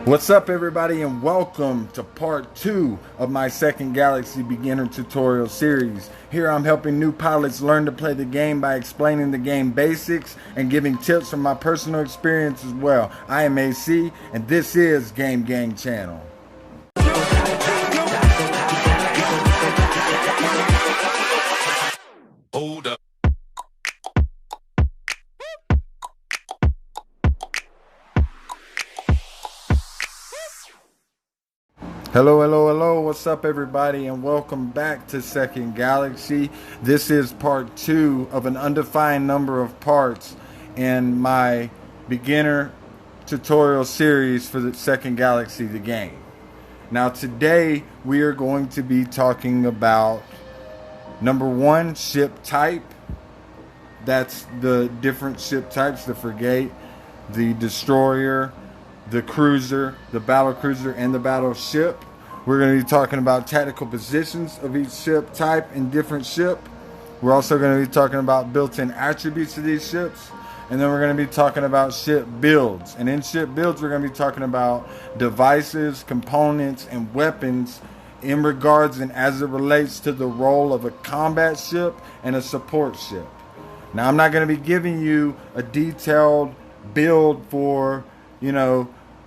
What's up, everybody, and welcome to part 2 of my second Galaxy beginner tutorial series. Here I'm helping new pilots learn to play the game by explaining the game basics and giving tips from my personal experience as well. I am AC, and this is Game Gang Channel. Hold up. Hello, what's up, everybody, and welcome back to Second Galaxy. This is part 2 of an undefined number of parts in my beginner tutorial series for the Second Galaxy, the game. Now today we are going to be talking about number 1, ship type. That's the different ship types: the frigate, the destroyer, the cruiser, the battle cruiser, and the battleship. We're going to be talking about tactical positions of each ship type and different ship. We're also going to be talking about built-in attributes of these ships. And then we're going to be talking about ship builds. And in ship builds, we're going to be talking about devices, components, and weapons in regards and as it relates to the role of a combat ship and a support ship. Now, I'm not going to be giving you a detailed build for,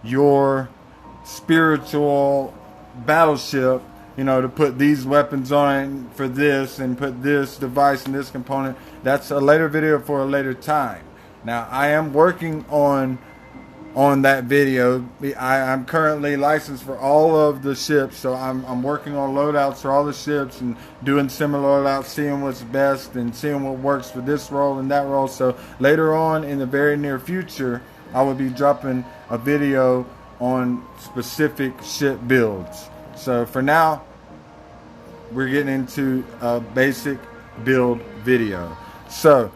your spiritual battleship, to put these weapons on for this and put this device and this component. That's a later video for a later time. Now, I am working on that video. I'm currently licensed for all of the ships, so I'm working on loadouts for all the ships and doing similar loadouts, seeing what's best and seeing what works for this role and that role. So later on in the very near future, I will be dropping a video on specific ship builds. So for now, we're getting into a basic build video. So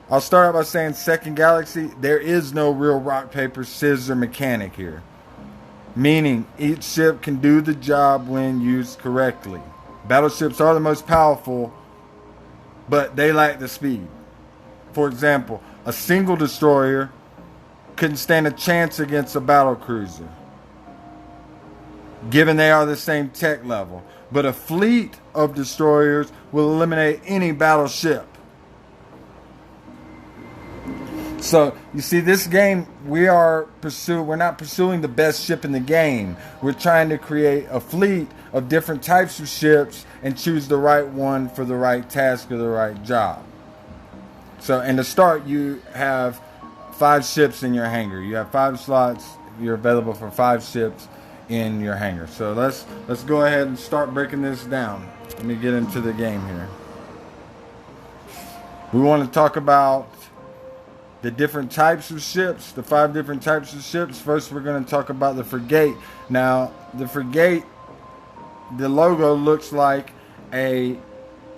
I'll start out by saying, Second Galaxy, there is no real rock, paper, scissors mechanic here. Meaning each ship can do the job when used correctly. Battleships are the most powerful, but they lack the speed. For example, a single destroyer couldn't stand a chance against a battle cruiser, given they are the same tech level. But a fleet of destroyers will eliminate any battleship. So you see, this game, we're not pursuing the best ship in the game. We're trying to create a fleet of different types of ships and choose the right one for the right task or the right job. So, and to start, you have 5 ships in your hangar. You have 5 slots. You're available for 5 ships in your hangar. So let's go ahead and start breaking this down. Let me get into the game here. We want to talk about the different types of ships, the 5 different types of ships. First, we're going to talk about the frigate. Now, the frigate, the logo looks like a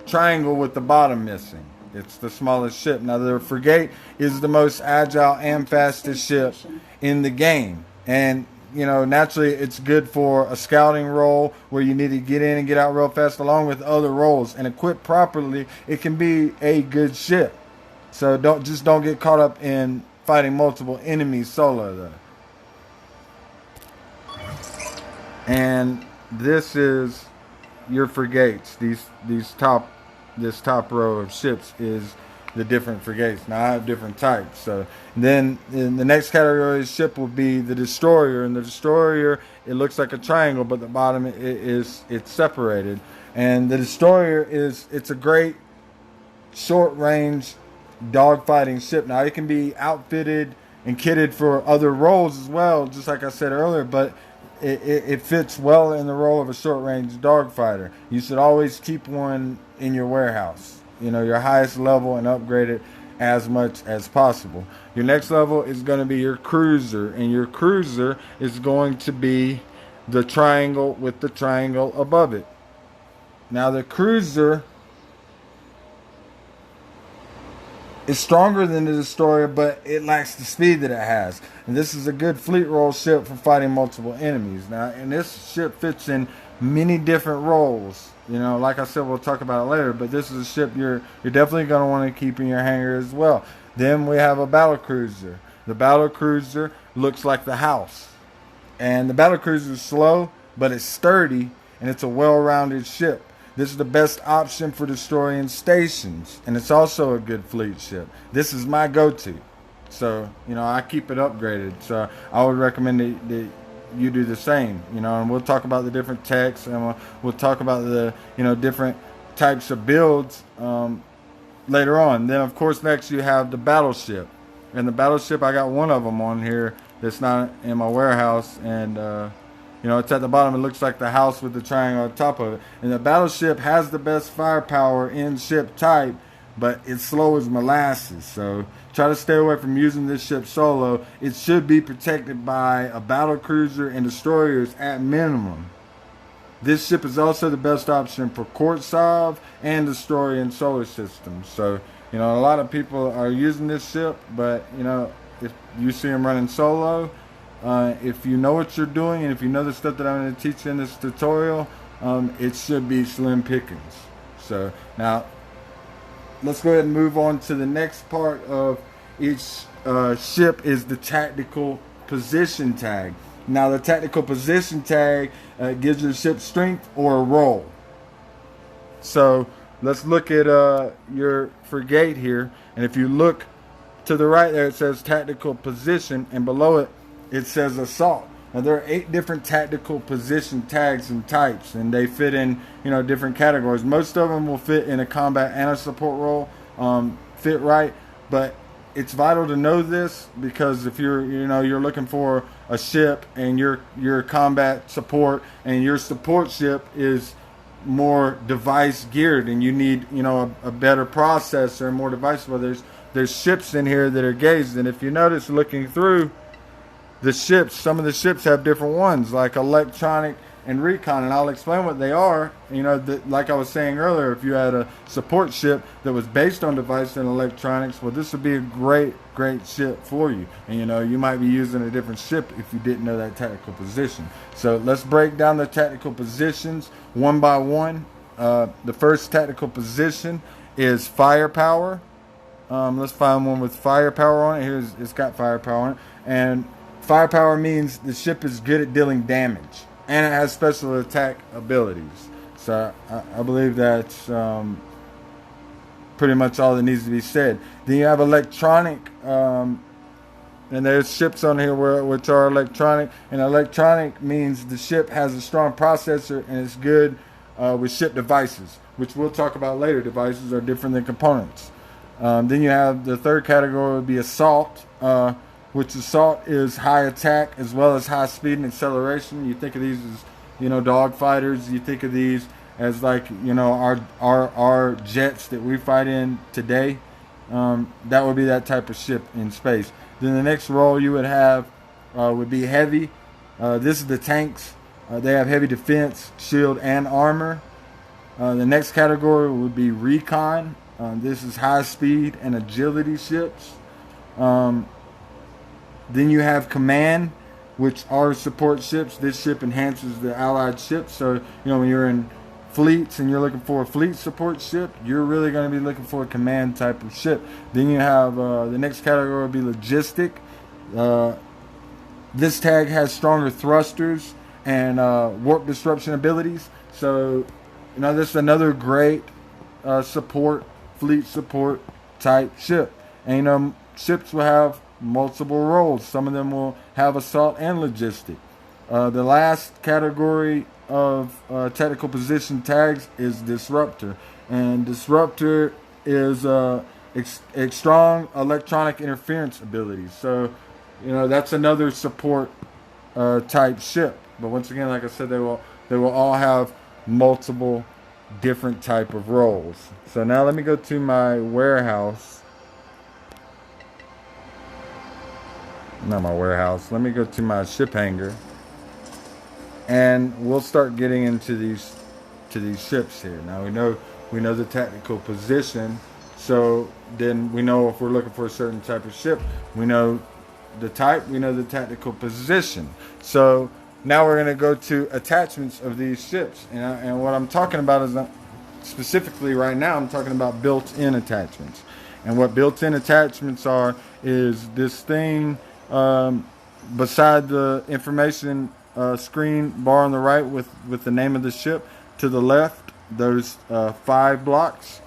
triangle with the bottom missing. It's the smallest ship. Now, the frigate is the most agile and fastest ship in the game. And, naturally, it's good for a scouting role where you need to get in and get out real fast, along with other roles. And equipped properly, it can be a good ship. So don't get caught up in fighting multiple enemies solo, though. And this is your frigates. This top row of ships is the different frigates. Now I have different types. So then in the next category of ship will be the destroyer. And the destroyer, it looks like a triangle, but the bottom it's separated. And the destroyer it's a great short range dogfighting ship. Now it can be outfitted and kitted for other roles as well, just like I said earlier, but it fits well in the role of a short range dogfighter. You should always keep one in your warehouse, your highest level, and upgrade it as much as possible. Your next level is going to be your cruiser, and your cruiser is going to be the triangle with the triangle above it. Now the cruiser is stronger than the destroyer, but it lacks the speed that it has. And this is a good fleet role ship for fighting multiple enemies. Now, and this ship fits in many different roles. Like I said, we'll talk about it later, but this is a ship you're definitely going to want to keep in your hangar as well. Then we have a battle cruiser. The battle cruiser looks like the house. And the battlecruiser is slow, but it's sturdy, and it's a well-rounded ship. This is the best option for destroying stations, and it's also a good fleet ship. This is my go-to. So, I keep it upgraded. So I would recommend that you do the same, and we'll talk about the different techs, and we'll talk about the, different types of builds later on. Then, of course, next you have the battleship. And the battleship, I got one of them on here that's not in my warehouse, and it's at the bottom. It looks like the house with the triangle on top of it. And the battleship has the best firepower in ship type, but it's slow as molasses. So try to stay away from using this ship solo. It should be protected by a battle cruiser and destroyers at minimum. This ship is also the best option for court salve and destroying solar systems. So, a lot of people are using this ship, but, if you see them running solo, if you know what you're doing and if you know the stuff that I'm going to teach you in this tutorial, it should be slim pickings. So now let's go ahead and move on to the next part of each ship is the tactical position tag. Now the tactical position tag gives your ship strength or a roll. So let's look at your frigate here, and if you look to the right there, it says tactical position, and below it, it says assault. Now there are 8 different tactical position tags and types, and they fit in different categories. Most of them will fit in a combat and a support role, fit right. But it's vital to know this, because if you're you're looking for a ship and your combat support and your support ship is more device geared and you need a better processor and more devices, well, there's ships in here that are gauged. And if you notice looking through the ships, some of the ships have different ones like electronic and recon, and I'll explain what they are. Like I was saying earlier, if you had a support ship that was based on device and electronics, well, this would be a great ship for you. And you might be using a different ship if you didn't know that tactical position. So let's break down the tactical positions one by one. The first tactical position is firepower. Let's find one with firepower on it. It's got firepower on it, and firepower means the ship is good at dealing damage, and it has special attack abilities. So I believe that's pretty much all that needs to be said. Then you have electronic, and there's ships on here which are electronic. And electronic means the ship has a strong processor and it's good with ship devices, which we'll talk about later. Devices are different than components. Then you have the third category would be assault, which assault is high attack as well as high speed and acceleration. You think of these as, dog fighters. You think of these as like, our jets that we fight in today. That would be that type of ship in space. Then the next role you would have would be heavy. This is the tanks. They have heavy defense, shield, and armor. The next category would be recon. This is high speed and agility ships. Then you have command, which are support ships. This ship enhances the allied ships. So, when you're in fleets and you're looking for a fleet support ship, you're really going to be looking for a command type of ship. Then you have the next category would be logistic. This tag has stronger thrusters and warp disruption abilities. So, this is another great fleet support type ship. And, ships will have multiple roles. Some of them will have assault and logistic. The last category of tactical position tags is disruptor, and disruptor is a strong electronic interference ability. So that's another support type ship. But once again, like I said, they will all have multiple different type of roles. So now let me go to my warehouse. Not my warehouse. Let me go to my ship hangar, and we'll start getting into these ships here. Now we know the tactical position, so then we know if we're looking for a certain type of ship. We know the type. We know the tactical position. So now we're going to go to attachments of these ships, and what I'm talking about is specifically right now. I'm talking about built-in attachments, and what built-in attachments are is this thing. beside the information screen bar on the right with the name of the ship, to the left, those 5 blocks,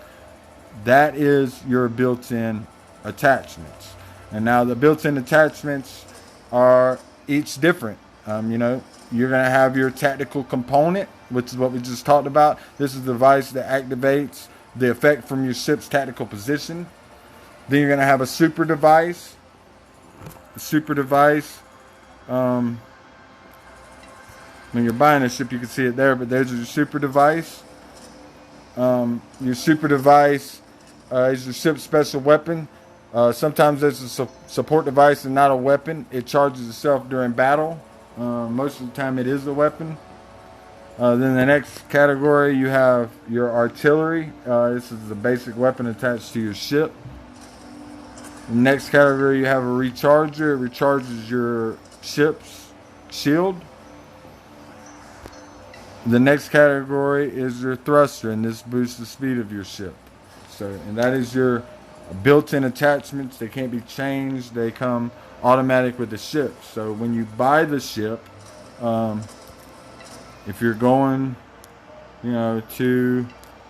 that is your built-in attachments. And now the built-in attachments are each different. You know, you're going to have your tactical component, which is what we just talked about. This is the device that activates the effect from your ship's tactical position. Then you're going to have a super device. The super device, when you're buying a ship, you can see it there, but there's your super device. Your super device is your ship's special weapon. Sometimes there's a support device and not a weapon. It charges itself during battle. Most of the time it is a weapon. Then the next category, you have your artillery. This is the basic weapon attached to your ship. The next category, you have a recharger. It recharges your ship's shield. The next category is your thruster, and this boosts the speed of your ship. So, and that is your built-in attachments. They can't be changed. They come automatic with the ship. So when you buy the ship, if you're going, you know, to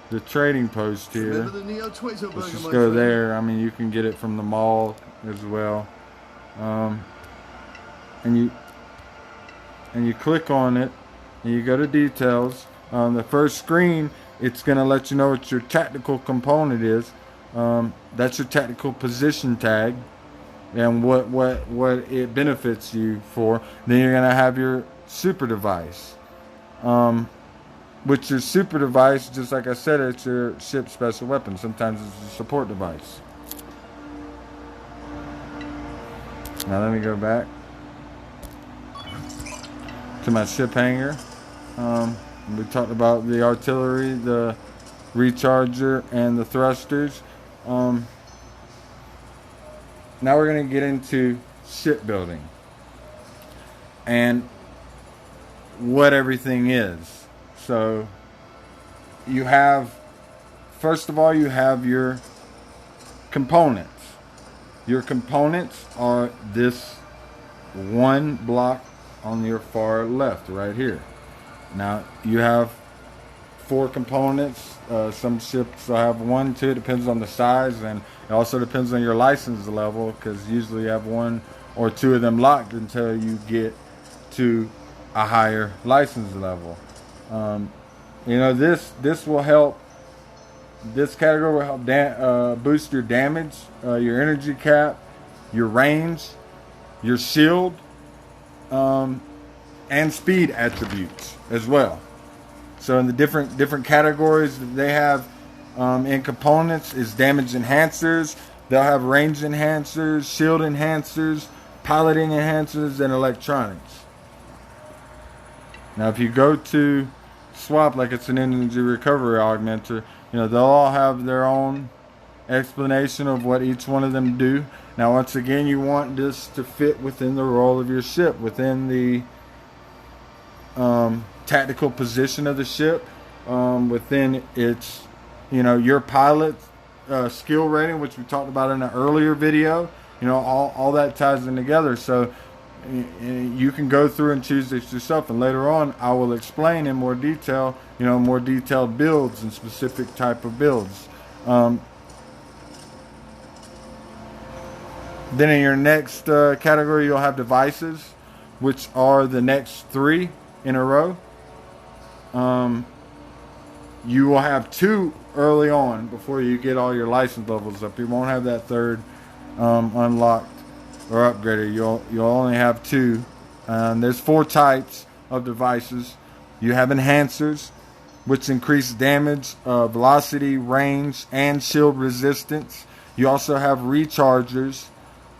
the trading post here, let's just go there. I mean, you can get it from the mall as well. And you click on it, and you go to details. On the first screen, it's going to let you know what your tactical component is. That's your tactical position tag, and what it benefits you for. Then you're going to have your super device. With your super device, just like I said, it's your ship's special weapon. Sometimes it's a support device. Now let me go back to my ship hangar. We talked about the artillery, the recharger, and the thrusters. Now we're going to get into shipbuilding and what everything is. So you have, first of all, you have your components. Your components are this one block on your far left right here. Now you have 4 components. Some ships will have 1, 2. It depends on the size, and it also depends on your license level, because usually you have 1 or 2 of them locked until you get to a higher license level. You know, this will help. This category will help boost your damage, your energy cap, your range, your shield, and speed attributes as well. So in the different categories that they have in components is damage enhancers. They'll have range enhancers, shield enhancers, piloting enhancers, and electronics. Now if you go to swap like it's an energy recovery augmenter, you know, they'll all have their own explanation of what each one of them do. Now once again, you want this to fit within the role of your ship, within the tactical position of the ship, within its, you know, your pilot skill rating, which we talked about in an earlier video. You know, all that ties in together. So you can go through and choose this yourself, and later on I will explain in more detail, you know, more detailed builds and specific type of builds. Then in your next category, you'll have devices, which are the next 3 in a row. You will have 2 early on before you get all your license levels up. You won't have that 3rd unlocked or upgraded. You'll only have 2. There's 4 types of devices. You have enhancers, which increase damage, velocity, range, and shield resistance. You also have rechargers,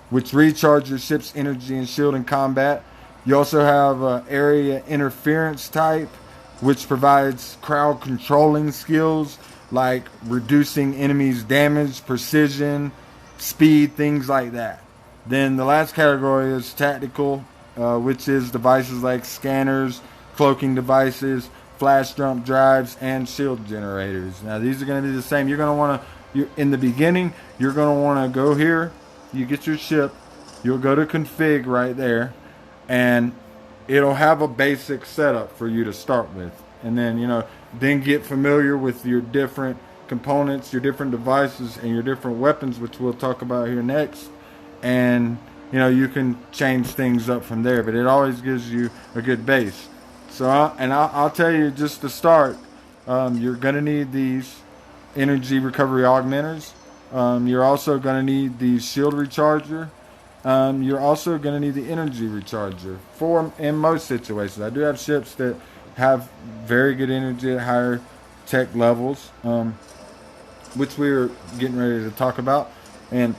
which recharge your ship's energy and shield in combat. You also have area interference type, which provides crowd controlling skills like reducing enemies' damage, precision, speed, things like that. Then the last category is tactical, which is devices like scanners, cloaking devices, flash jump drives, and shield generators. Now these are going to be the same. You're going to want to, in the beginning, you're going to want to go here. You get your ship. You'll go to config right there. and it'll have a basic setup for you to start with, and then then get familiar with your different components, your different devices, and your different weapons, which we'll talk about here next. And you can change things up from there, but it always gives you a good base. So I'll tell you, just to start, you're gonna need these energy recovery augmenters. You're also gonna need the shield recharger. You're also going to need the energy recharger for in most situations. I do have ships that have very good energy at higher tech levels, which we're getting ready to talk about. And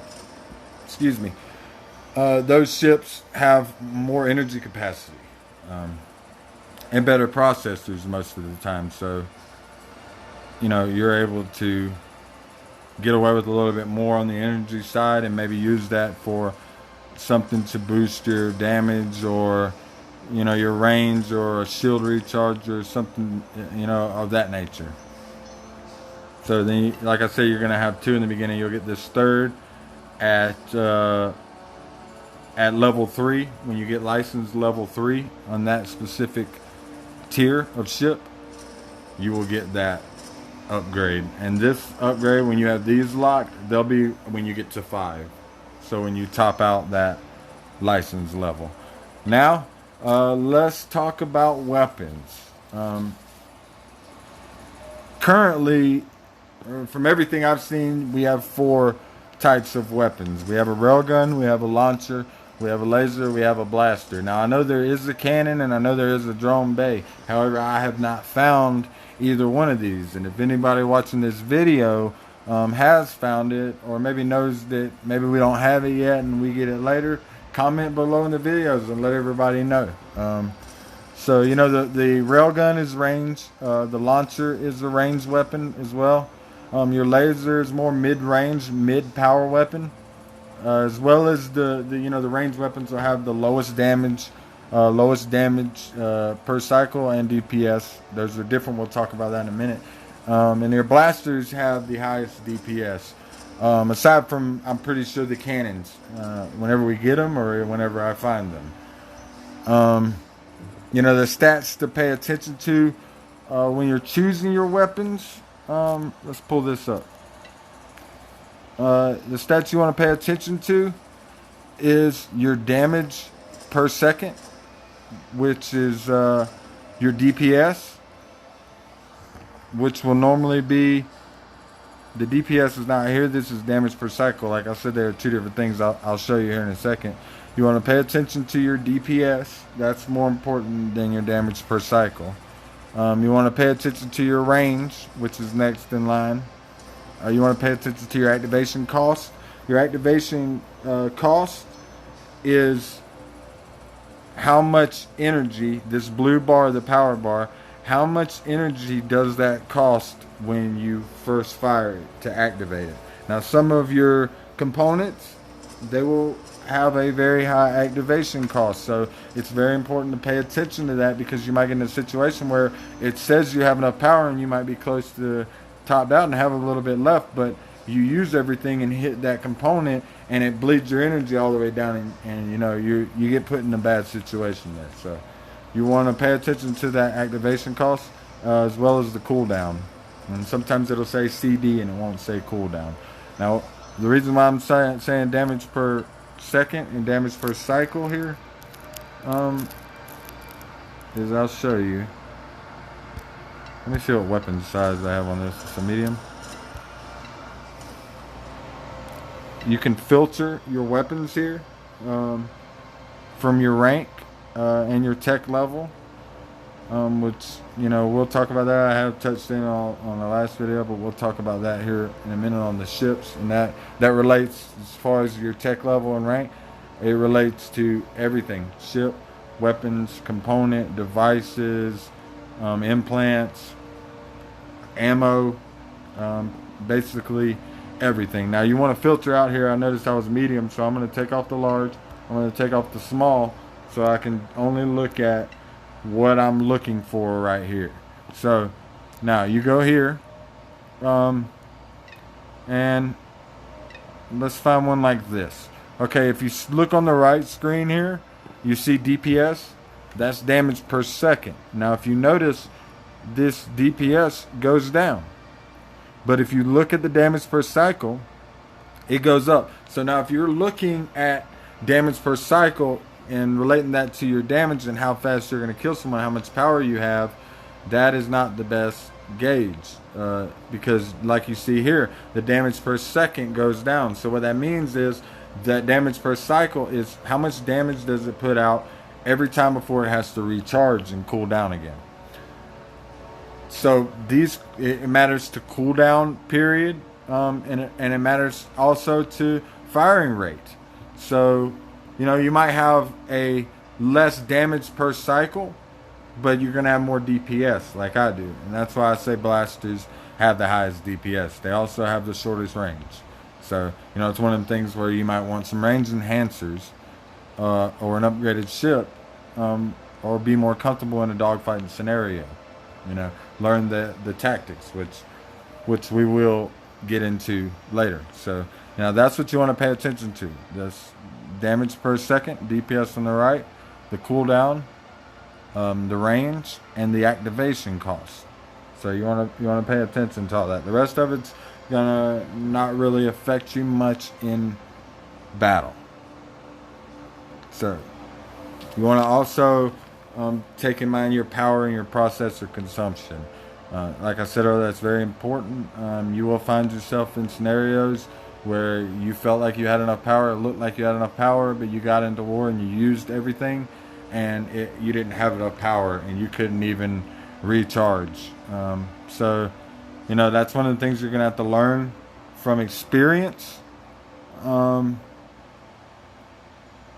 excuse me, those ships have more energy capacity and better processors most of the time. So you're able to get away with a little bit more on the energy side, and maybe use that for something to boost your damage, or your range, or a shield recharge, or something of that nature. So then, like I said, you're going to have two in the beginning. You'll get this third at level 3 when you get licensed level 3 on that specific tier of ship. You will get that upgrade, and this upgrade, when you have these locked, they'll be when you get to 5. So when you top out that license level. Now, let's talk about weapons. Currently, from everything I've seen, we have 4 types of weapons. We have a railgun, we have a launcher, we have a laser, we have a blaster. Now, I know there is a cannon, and I know there is a drone bay. However, I have not found either one of these. And if anybody watching this video has found it, or maybe knows that maybe we don't have it yet and we get it later, comment below in the videos and let everybody know. So the railgun is range, the launcher is a ranged weapon as well. Your laser is more mid-range, mid-power weapon, as well as the ranged weapons will have the lowest damage per cycle, and DPS. Those are different. We'll talk about that in a minute. And your blasters have the highest DPS. Aside from, I'm pretty sure, the cannons, whenever we get them or whenever I find them. The stats to pay attention to when you're choosing your weapons. Let's pull this up. The stats you want to pay attention to is your damage per second, which is your DPS, which will normally be, the DPS is not here. This is damage per cycle. Like I said, there are 2 different things I'll show you here in a second. You want to pay attention to your DPS. That's more important than your damage per cycle. You want to pay attention to your range, which is next in line. You want to pay attention to your activation cost. Your activation cost is how much energy, this blue bar, the power bar, how much energy does that cost when you first fire it to activate it. Now, some of your components, they will have a very high activation cost, so it's very important to pay attention to that, because you might get in a situation where it says you have enough power and you might be close to topped out and have a little bit left, but you use everything and hit that component and it bleeds your energy all the way down, and you get put in a bad situation there. So you want to pay attention to that activation cost, as well as the cooldown. And sometimes it'll say CD and it won't say cooldown. Now, the reason why I'm saying damage per second and damage per cycle here is I'll show you. Let me see what weapon size I have on this. It's a medium. You can filter your weapons here from your rank and your tech level, which we'll talk about that. I have touched in on the last video, but we'll talk about that here in a minute on the ships, and that relates, as far as your tech level and rank, it relates to everything: ship, weapons, component, devices, implants, ammo, basically everything. Now you want to filter out here. I noticed I was medium, so I'm going to take off the large, I'm going to take off the small, so I can only look at what I'm looking for right here. So now you go here, and let's find one like this. Okay, if you look on the right screen here, you see DPS, that's damage per second. Now if you notice, this DPS goes down, but if you look at the damage per cycle, it goes up. So now if you're looking at damage per cycle and relating that to your damage and how fast you're going to kill someone, how much power you have, that is not the best gauge, because like you see here, the damage per second goes down. So what that means is that damage per cycle is how much damage does it put out every time before it has to recharge and cool down again. So it matters to cooldown period, and it matters also to firing rate. So you might have a less damage per cycle, but you're going to have more DPS like I do. And that's why I say blasters have the highest DPS. They also have the shortest range. So, it's one of the things where you might want some range enhancers, or an upgraded ship, or be more comfortable in a dogfighting scenario. Learn the tactics, which we will get into later. So, that's what you want to pay attention to. This damage per second, DPS on the right, the cooldown, the range, and the activation cost. So you want to pay attention to all that. The rest of it's gonna not really affect you much in battle. So you want to also take in mind your power and your processor consumption. Like I said earlier, that's very important. You will find yourself in scenarios where you felt like you had enough power, it looked like you had enough power, but you got into war and you used everything, and you didn't have enough power and you couldn't even recharge. So that's one of the things you're gonna have to learn from experience, and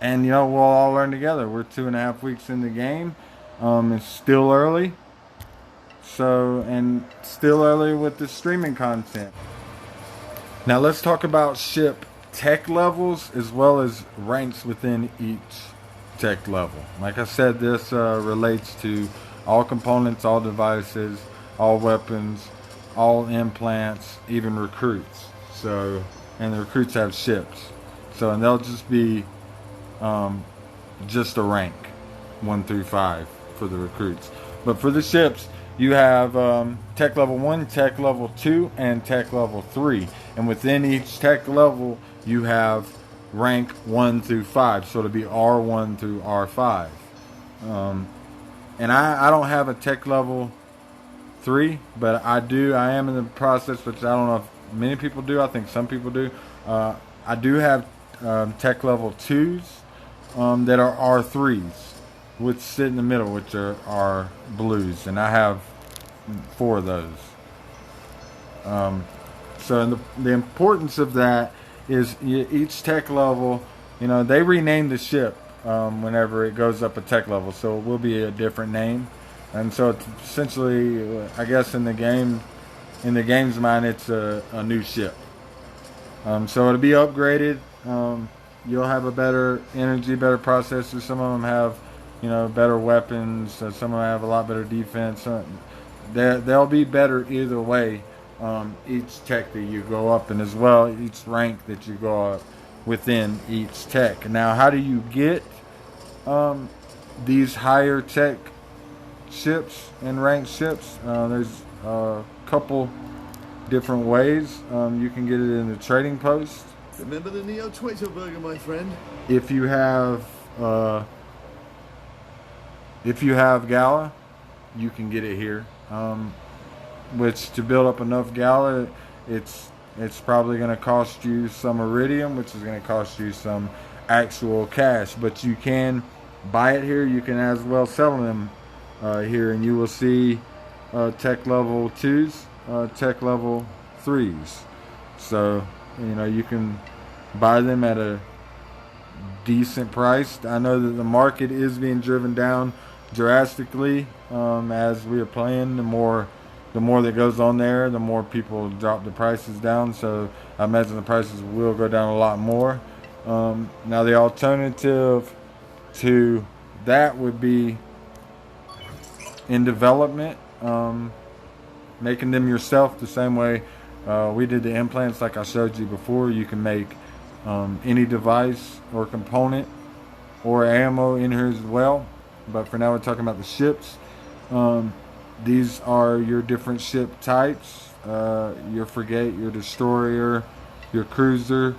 we'll all learn together. We're 2.5 weeks in the game. It's still early, and still early with the streaming content. Now let's talk about ship tech levels as well as ranks within each tech level. Like I said, this relates to all components, all devices, all weapons, all implants, even recruits. So, and the recruits have ships. So, and they'll just be just a rank 1 through 5 for the recruits. But for the ships, you have tech level 1, tech level 2, and tech level 3. And within each tech level, you have rank 1 through 5. So it'll be R1 through R5. And I don't have a tech level 3, but I am in the process, which I don't know if many people do. I think some people do. I do have tech level 2s that are R3s, which sit in the middle, which are blues, and I have 4 of those. So the importance of that is each tech level, they rename the ship whenever it goes up a tech level, so it will be a different name. And so it's essentially, I guess in the game's mind, it's a new ship. So it'll be upgraded. You'll have a better energy, better processor. Some of them have, better weapons. Some of them have a lot better defense. They'll be better either way. Each tech that you go up, and as well each rank that you go up within each tech. Now, how do you get these higher tech ships and ranked ships? There's a couple different ways. You can get it in the trading post. Remember the Neo Twitter burger, my friend? If you have Gala, you can get it here. Which, to build up enough Gala, it's probably going to cost you some Iridium, which is going to cost you some actual cash. But you can buy it here. You can as well sell them here, and you will see tech level 2s, tech level 3s. So, you can buy them at a decent price. I know that the market is being driven down drastically as we are playing. The more that goes on there, the more people drop the prices down. So I imagine the prices will go down a lot more. Now the alternative to that would be in development, making them yourself the same way we did the implants like I showed you before. You can make any device or component or ammo in here as well. But for now, we're talking about the ships. These are your different ship types. Your frigate, your destroyer, your cruiser,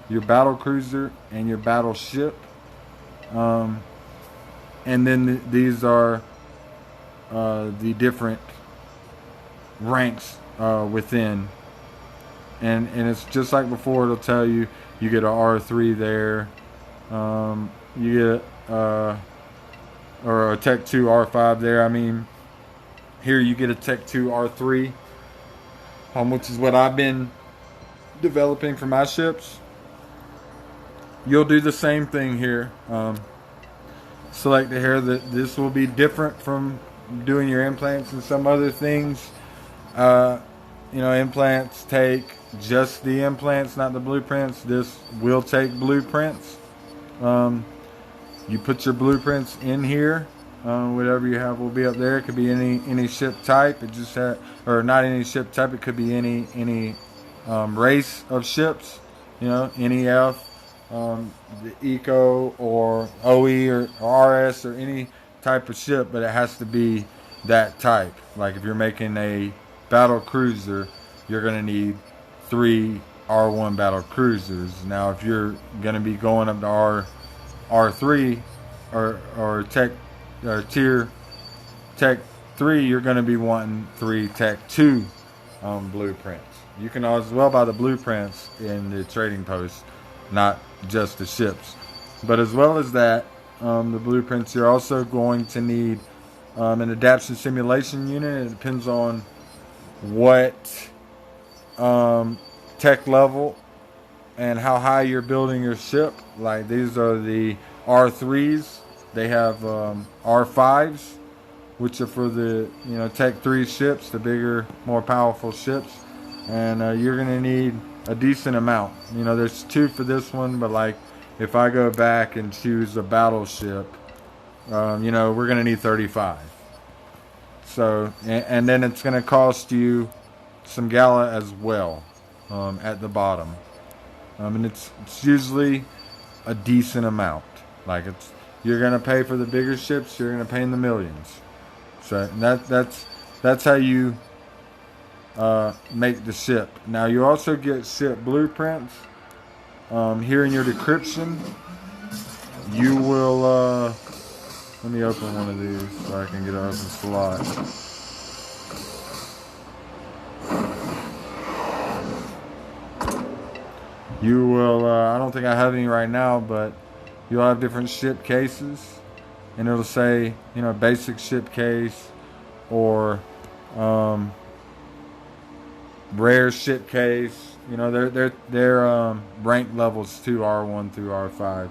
your battle cruiser, and your battleship. And then these are the different ranks within. And it's just like before. It'll tell you get an R3 there. You get or a Tech 2 R5 there. I mean, here you get a Tech 2 R3, which is what I've been developing for my ships. You'll do the same thing here. Select the hair. That this will be different from doing your implants and some other things. Implants take just the implants, not the blueprints. This will take blueprints. You put your blueprints in here. Whatever you have will be up there. It could be any ship type. It just or not any ship type. It could be any race of ships. NEF, the Eco or OE or RS or any type of ship, but it has to be that type. Like if you're making a battle cruiser, you're going to need 3 R1 battle cruisers. Now, if you're going to be going up to R3 or Tech tier Tech 3, you're going to be wanting 3 Tech 2 blueprints. You can as well buy the blueprints in the trading post, not just the ships. But as well as that, the blueprints, you're also going to need an adaptation simulation unit. It depends on what tech level and how high you're building your ship. Like these are the R3s. They have R5s, which are for the Tech 3 ships, the bigger, more powerful ships. And you're going to need a decent amount. There's 2 for this one, but like if I go back and choose a battleship, we're going to need 35. So, and then it's going to cost you some gala as well at the bottom. And it's usually a decent amount. Like you're going to pay for the bigger ships, you're going to pay in the millions. So that's how you make the ship. Now you also get ship blueprints. Here in your description, you will let me open one of these so I can get an open slot. You will, I don't think I have any right now, but you'll have different ship cases. And it'll say, basic ship case or rare ship case. They're rank levels too, R1 through R5.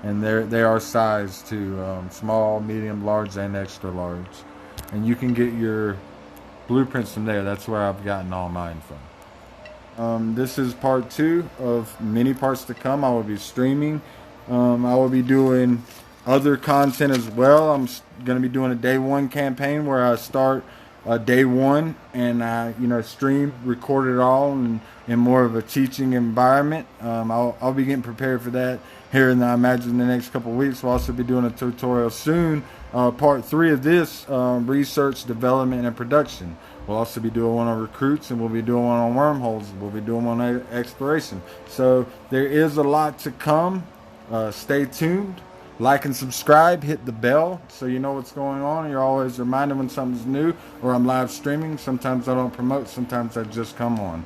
And they are sized to small, medium, large, and extra large. And you can get your blueprints from there. That's where I've gotten all mine from. This is part 2 of many parts to come. I will be streaming. I will be doing other content as well. I'm going to be doing a day 1 campaign where I start day 1 and I stream, record it all in more of a teaching environment. I'll be getting prepared for that here in I imagine the next couple of weeks. We'll also be doing a tutorial soon. Part 3 of this, research, development, and production. We'll also be doing one on recruits, and we'll be doing one on wormholes. We'll be doing one on exploration. So there is a lot to come. Stay tuned. Like and subscribe. Hit the bell so you know what's going on. You're always reminded when something's new or I'm live streaming. Sometimes I don't promote. Sometimes I just come on.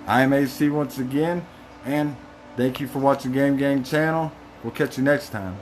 I am AC once again, and thank you for watching Game Gang channel. We'll catch you next time.